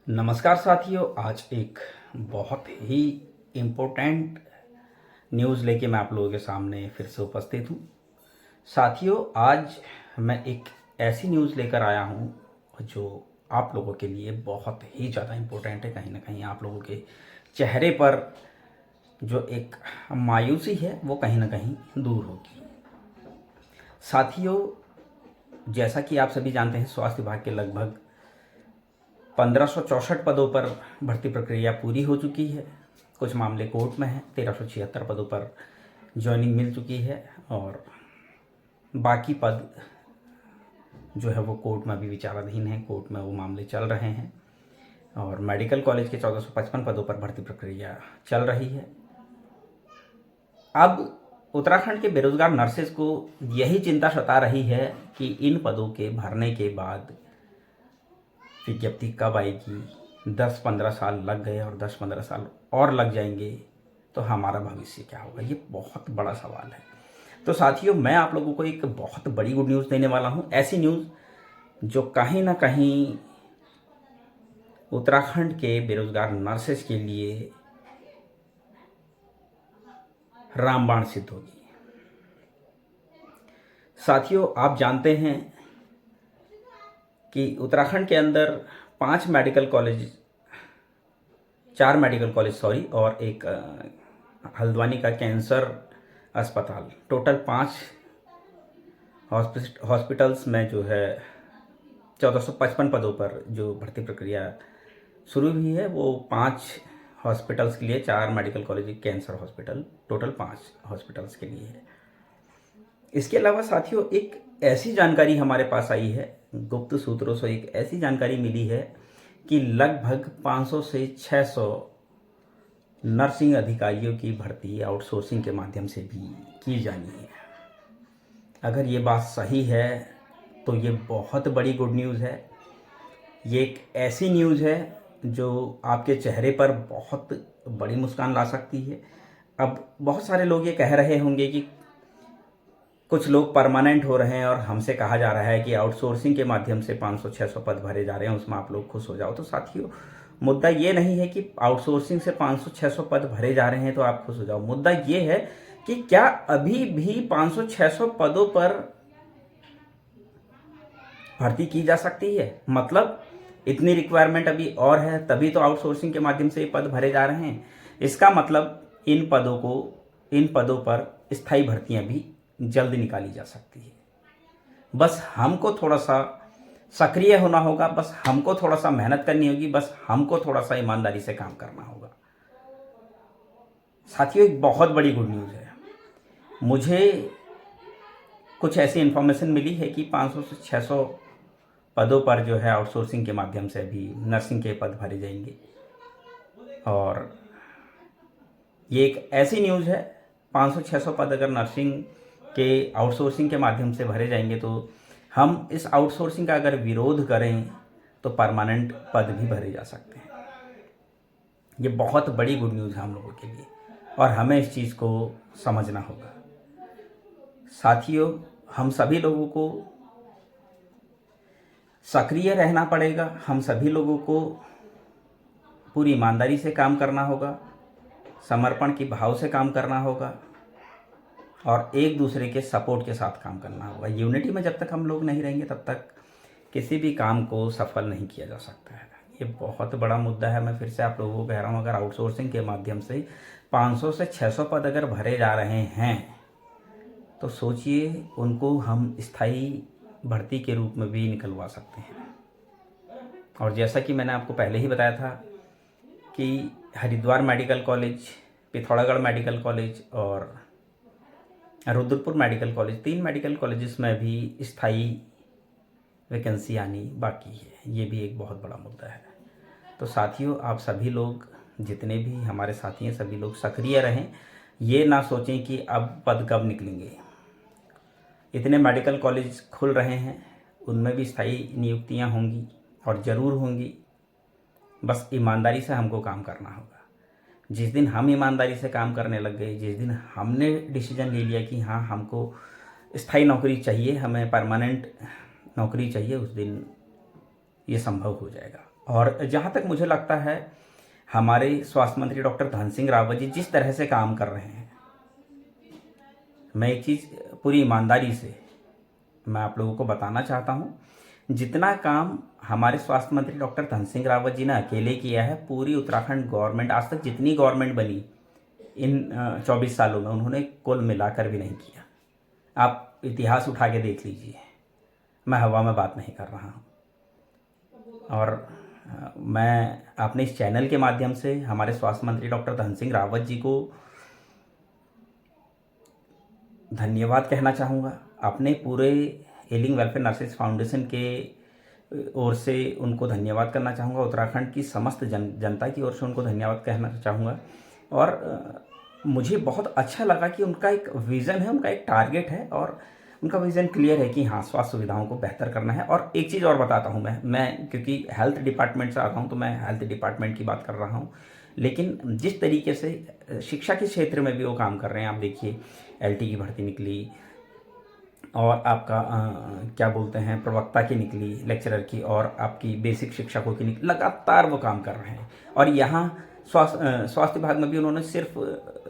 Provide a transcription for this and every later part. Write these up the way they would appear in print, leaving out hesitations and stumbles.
नमस्कार साथियों, आज एक बहुत ही इम्पोर्टेंट न्यूज़ लेके मैं आप लोगों के सामने फिर से उपस्थित हूँ। साथियों, आज मैं एक ऐसी न्यूज़ लेकर आया हूँ जो आप लोगों के लिए बहुत ही ज़्यादा इम्पोर्टेंट है। कहीं ना कहीं आप लोगों के चेहरे पर जो एक मायूसी है वो कहीं ना कहीं दूर होगी। साथियों, जैसा कि आप सभी जानते हैं, स्वास्थ्य विभाग के लगभग 1564 पदों पर भर्ती प्रक्रिया पूरी हो चुकी है। कुछ मामले कोर्ट में हैं। 1376 पदों पर ज्वाइनिंग मिल चुकी है और बाकी पद जो है वो कोर्ट में अभी विचाराधीन है। कोर्ट में वो मामले चल रहे हैं और मेडिकल कॉलेज के 1455 पदों पर भर्ती प्रक्रिया चल रही है। अब उत्तराखंड के बेरोजगार नर्सेज को यही चिंता सता रही है कि इन पदों के भरने के बाद विज्ञप्ति कब आएगी। 10-15 साल लग गए और 10-15 साल और लग जाएंगे तो हमारा भविष्य क्या होगा, ये बहुत बड़ा सवाल है। तो साथियों, मैं आप लोगों को एक बहुत बड़ी गुड न्यूज़ देने वाला हूँ। ऐसी न्यूज़ जो कहीं ना कहीं उत्तराखंड के बेरोजगार नर्सेज के लिए रामबाण सिद्ध होगी। साथियों, आप जानते हैं कि उत्तराखंड के अंदर 4 मेडिकल कॉलेज और एक हल्द्वानी का कैंसर अस्पताल, टोटल 5 हॉस्पिटल्स में जो है 1455 पदों पर जो भर्ती प्रक्रिया शुरू हुई है वो 5 हॉस्पिटल्स के लिए, 4 medical college, cancer hospital, total 5 hospitals के लिए है। इसके अलावा साथियों, एक ऐसी जानकारी हमारे पास आई है, गुप्त सूत्रों से एक ऐसी जानकारी मिली है कि लगभग 500 से 600 नर्सिंग अधिकारियों की भर्ती आउटसोर्सिंग के माध्यम से भी की जानी है। अगर ये बात सही है तो ये बहुत बड़ी गुड न्यूज़ है। ये एक ऐसी न्यूज़ है जो आपके चेहरे पर बहुत बड़ी मुस्कान ला सकती है। अब बहुत सारे लोग ये कह रहे होंगे कि कुछ लोग परमानेंट हो रहे हैं और हमसे कहा जा रहा है कि आउटसोर्सिंग के माध्यम से 500-600 पद भरे जा रहे हैं, उसमें आप लोग खुश हो जाओ। तो साथियों, मुद्दा ये नहीं है कि आउटसोर्सिंग से 500-600 पद भरे जा रहे हैं तो आप खुश हो जाओ। मुद्दा ये है कि क्या अभी भी 500-600 पदों पर भर्ती की जा सकती है? मतलब इतनी रिक्वायरमेंट अभी और है, तभी तो आउटसोर्सिंग के माध्यम से ये पद भरे जा रहे हैं। इसका मतलब इन पदों पर स्थायी भर्तियां भी जल्द निकाली जा सकती है। बस हमको थोड़ा सा सक्रिय होना होगा, बस हमको थोड़ा सा मेहनत करनी होगी, बस हमको थोड़ा सा ईमानदारी से काम करना होगा। साथियों, एक बहुत बड़ी गुड न्यूज़ है। मुझे कुछ ऐसी इन्फॉर्मेशन मिली है कि 500 से 600 पदों पर जो है आउटसोर्सिंग के माध्यम से भी नर्सिंग के पद भरे जाएंगे और ये एक ऐसी न्यूज़ है, 500-600 पद अगर नर्सिंग के आउटसोर्सिंग के माध्यम से भरे जाएंगे तो हम इस आउटसोर्सिंग का अगर विरोध करें तो परमानेंट पद भी भरे जा सकते हैं। ये बहुत बड़ी गुड न्यूज़ है हम लोगों के लिए और हमें इस चीज़ को समझना होगा। साथियों, हम सभी लोगों को सक्रिय रहना पड़ेगा। हम सभी लोगों को पूरी ईमानदारी से काम करना होगा, समर्पण की भाव से काम करना होगा और एक दूसरे के सपोर्ट के साथ काम करना होगा। यूनिटी में जब तक हम लोग नहीं रहेंगे तब तक किसी भी काम को सफल नहीं किया जा सकता है। ये बहुत बड़ा मुद्दा है। मैं फिर से आप लोगों को कह रहा हूँ, अगर आउटसोर्सिंग के माध्यम से 500 से 600 पद अगर भरे जा रहे हैं तो सोचिए, उनको हम स्थायी भर्ती के रूप में भी निकलवा सकते हैं। और जैसा कि मैंने आपको पहले ही बताया था कि Haridwar medical college, Pithoragarh medical college और Rudrapur medical college, 3 medical colleges में भी स्थायी वैकेंसी आनी बाकी है। ये भी एक बहुत बड़ा मुद्दा है। तो साथियों, आप सभी लोग, जितने भी हमारे साथी हैं, सभी लोग सक्रिय रहें। ये ना सोचें कि अब पद कब निकलेंगे। इतने मेडिकल कॉलेज खुल रहे हैं, उनमें भी स्थायी नियुक्तियां होंगी और ज़रूर होंगी। बस ईमानदारी से हमको काम करना होगा। जिस दिन हम ईमानदारी से काम करने लग गए, जिस दिन हमने डिसीजन ले लिया कि हाँ, हमको स्थायी नौकरी चाहिए, हमें परमानेंट नौकरी चाहिए, उस दिन ये संभव हो जाएगा। और जहाँ तक मुझे लगता है, हमारे स्वास्थ्य मंत्री डॉक्टर धन सिंह रावत जी जिस तरह से काम कर रहे हैं, मैं एक चीज़ पूरी ईमानदारी से मैं आप लोगों को बताना चाहता हूँ, जितना काम हमारे स्वास्थ्य मंत्री डॉक्टर धन सिंह रावत जी ने अकेले किया है, पूरी उत्तराखंड गवर्नमेंट आज तक जितनी गवर्नमेंट बनी इन 24 सालों में, उन्होंने कुल मिलाकर भी नहीं किया। आप इतिहास उठा के देख लीजिए, मैं हवा में बात नहीं कर रहा हूँ। और मैं अपने इस चैनल के माध्यम से हमारे स्वास्थ्य मंत्री डॉक्टर धन सिंह रावत जी को धन्यवाद कहना चाहूँगा। अपने पूरे एलिंग वेलफेयर नर्सेज फाउंडेशन के ओर से उनको धन्यवाद करना चाहूँगा। उत्तराखंड की समस्त जनता की ओर से उनको धन्यवाद कहना चाहूँगा। और मुझे बहुत अच्छा लगा कि उनका एक विज़न है, उनका एक टारगेट है और उनका विज़न क्लियर है कि हाँ, स्वास्थ्य सुविधाओं को बेहतर करना है। और एक चीज़ और बताता हूँ, मैं क्योंकि हेल्थ डिपार्टमेंट से आता हूँ तो मैं हेल्थ डिपार्टमेंट की बात कर रहा हूँ, लेकिन जिस तरीके से शिक्षा के क्षेत्र में भी वो काम कर रहे हैं, आप देखिए एलटी की भर्ती निकली और आपका क्या बोलते हैं प्रवक्ता की निकली, लेक्चरर की, और आपकी बेसिक शिक्षकों की निकली, लगातार वो काम कर रहे हैं। और यहाँ स्वास्थ्य विभाग में भी उन्होंने सिर्फ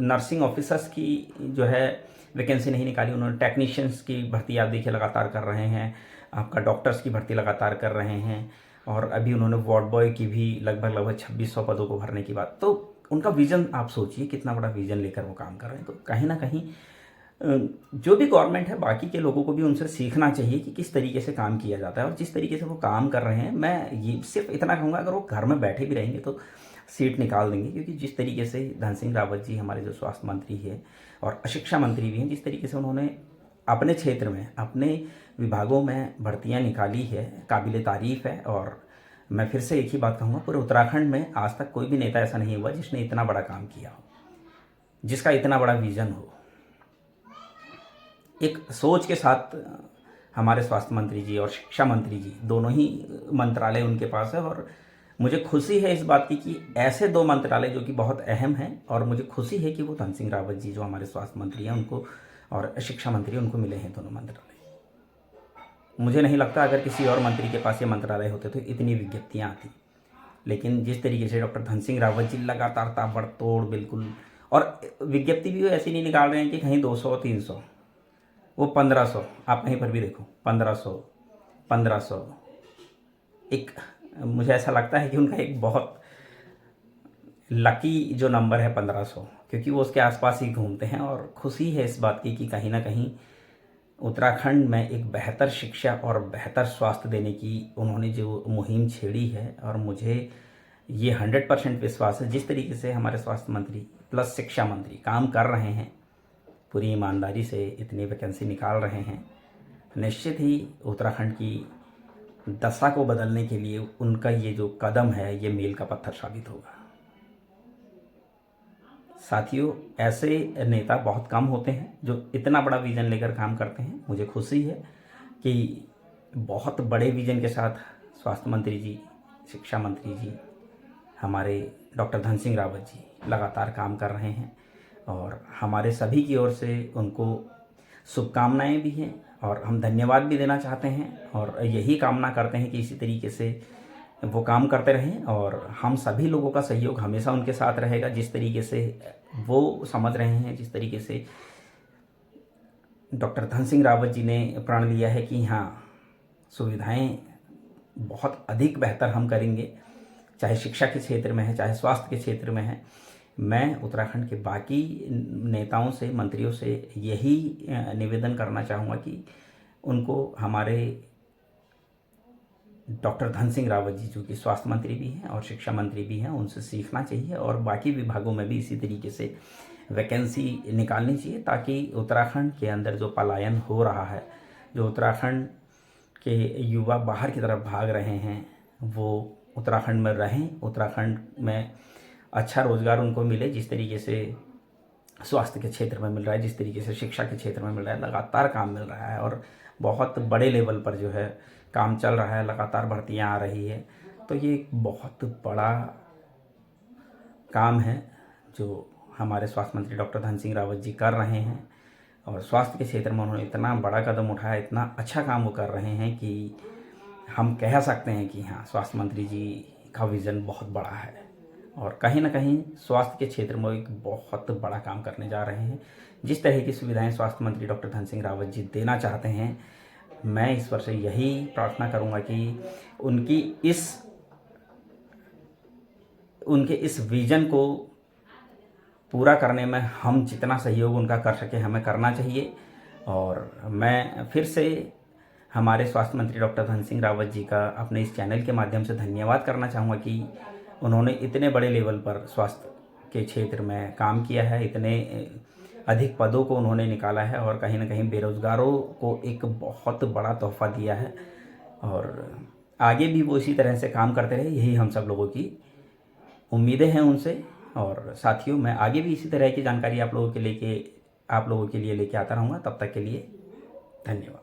नर्सिंग ऑफिसर्स की जो है वैकेंसी नहीं निकाली, उन्होंने टेक्नीशियंस की भर्ती आप देखिए लगातार कर रहे हैं, आपका डॉक्टर्स की भर्ती लगातार कर रहे हैं, और अभी उन्होंने वार्ड बॉय की भी लगभग 2600 पदों को भरने की बात। तो उनका विज़न आप सोचिए कितना बड़ा विज़न लेकर वो काम कर रहे हैं। तो कहीं ना कहीं जो भी गवर्नमेंट है, बाकी के लोगों को भी उनसे सीखना चाहिए कि किस तरीके से काम किया जाता है और जिस तरीके से वो काम कर रहे हैं। मैं ये सिर्फ इतना कहूँगा, अगर वो घर में बैठे भी रहेंगे तो सीट निकाल देंगे, क्योंकि जिस तरीके से धन सिंह रावत जी हमारे जो स्वास्थ्य मंत्री है और शिक्षा मंत्री भी हैं, जिस तरीके से उन्होंने अपने क्षेत्र में अपने विभागों में भर्तियाँ निकाली है, काबिल तारीफ़ है। और मैं फिर से एक ही बात कहूँगा, पूरे उत्तराखंड में आज तक कोई भी नेता ऐसा नहीं हुआ जिसने इतना बड़ा काम किया हो, जिसका इतना बड़ा विज़न हो। एक सोच के साथ हमारे स्वास्थ्य मंत्री जी और शिक्षा मंत्री जी दोनों ही मंत्रालय उनके पास है। और मुझे खुशी है इस बात की कि ऐसे दो मंत्रालय जो कि बहुत अहम हैं, और मुझे खुशी है कि वो धन सिंह रावत जी जो हमारे स्वास्थ्य मंत्री हैं उनको और शिक्षा मंत्री उनको मिले हैं दोनों मंत्रालय। मुझे नहीं लगता अगर किसी और मंत्री के पास ये मंत्रालय होते तो इतनी विज्ञप्तियाँ आती, लेकिन जिस तरीके से डॉक्टर धन सिंह रावत जी लगातार ताबड़तोड़ बिल्कुल, और विज्ञप्ति भी वो ऐसी नहीं निकाल रहे हैं कि कहीं 200 300, वो 1500, आप कहीं पर भी देखो 1500 एक, मुझे ऐसा लगता है कि उनका एक बहुत लकी जो नंबर है 1500, क्योंकि वो उसके आसपास ही घूमते हैं। और खुशी है इस बात की कि कहीं ना कहीं उत्तराखंड में एक बेहतर शिक्षा और बेहतर स्वास्थ्य देने की उन्होंने जो मुहिम छेड़ी है, और मुझे ये 100% विश्वास है जिस तरीके से हमारे स्वास्थ्य मंत्री प्लस शिक्षा मंत्री काम कर रहे हैं, पूरी ईमानदारी से इतनी वैकेंसी निकाल रहे हैं, निश्चित ही उत्तराखंड की दशा को बदलने के लिए उनका ये जो कदम है ये मील का पत्थर साबित होगा। साथियों, ऐसे नेता बहुत कम होते हैं जो इतना बड़ा विज़न लेकर काम करते हैं। मुझे खुशी है कि बहुत बड़े विज़न के साथ स्वास्थ्य मंत्री जी, शिक्षा मंत्री जी, हमारे डॉक्टर धन सिंह रावत जी लगातार काम कर रहे हैं, और हमारे सभी की ओर से उनको शुभकामनाएं भी हैं और हम धन्यवाद भी देना चाहते हैं। और यही कामना करते हैं कि इसी तरीके से वो काम करते रहें और हम सभी लोगों का सहयोग हमेशा उनके साथ रहेगा। जिस तरीके से वो समझ रहे हैं, जिस तरीके से डॉक्टर धन सिंह रावत जी ने प्रण लिया है कि हाँ, सुविधाएं बहुत अधिक बेहतर हम करेंगे, चाहे शिक्षा के क्षेत्र में है, चाहे स्वास्थ्य के क्षेत्र में है। मैं उत्तराखंड के बाकी नेताओं से, मंत्रियों से यही निवेदन करना चाहूँगा कि उनको हमारे डॉक्टर धन सिंह रावत जी जो कि स्वास्थ्य मंत्री भी हैं और शिक्षा मंत्री भी हैं, उनसे सीखना चाहिए और बाकी विभागों में भी इसी तरीके से वैकेंसी निकालनी चाहिए, ताकि उत्तराखंड के अंदर जो पलायन हो रहा है, जो उत्तराखंड के युवा बाहर की तरफ भाग रहे हैं, वो उत्तराखंड में रहें, उत्तराखंड में अच्छा रोज़गार उनको मिले। जिस तरीके से स्वास्थ्य के क्षेत्र में मिल रहा है, जिस तरीके से शिक्षा के क्षेत्र में मिल रहा है, लगातार काम मिल रहा है और बहुत बड़े लेवल पर जो है काम चल रहा है, लगातार भर्तियां आ रही है। तो ये एक बहुत बड़ा काम है जो हमारे स्वास्थ्य मंत्री डॉक्टर धन सिंह रावत जी कर रहे हैं, और स्वास्थ्य के क्षेत्र में उन्होंने इतना बड़ा कदम उठाया, इतना अच्छा काम वो कर रहे हैं कि हम कह सकते हैं कि हाँ, स्वास्थ्य मंत्री जी का विज़न बहुत बड़ा है और कहीं ना कहीं स्वास्थ्य के क्षेत्र में एक बहुत बड़ा काम करने जा रहे हैं। जिस तरह की सुविधाएं स्वास्थ्य मंत्री डॉक्टर धन सिंह रावत जी देना चाहते हैं, मैं ईश्वर से यही प्रार्थना करूंगा कि उनके इस विज़न को पूरा करने में हम जितना सहयोग उनका कर सके हमें करना चाहिए। और मैं फिर से हमारे स्वास्थ्य मंत्री डॉक्टर धन सिंह रावत जी का अपने इस चैनल के माध्यम से धन्यवाद करना चाहूँगा कि उन्होंने इतने बड़े लेवल पर स्वास्थ्य के क्षेत्र में काम किया है, इतने अधिक पदों को उन्होंने निकाला है और कहीं ना कहीं बेरोज़गारों को एक बहुत बड़ा तोहफा दिया है और आगे भी वो इसी तरह से काम करते रहे, यही हम सब लोगों की उम्मीदें हैं उनसे। और साथियों, मैं आगे भी इसी तरह की जानकारी आप लोगों के लिए लेके आता रहूँगा। तब तक के लिए धन्यवाद।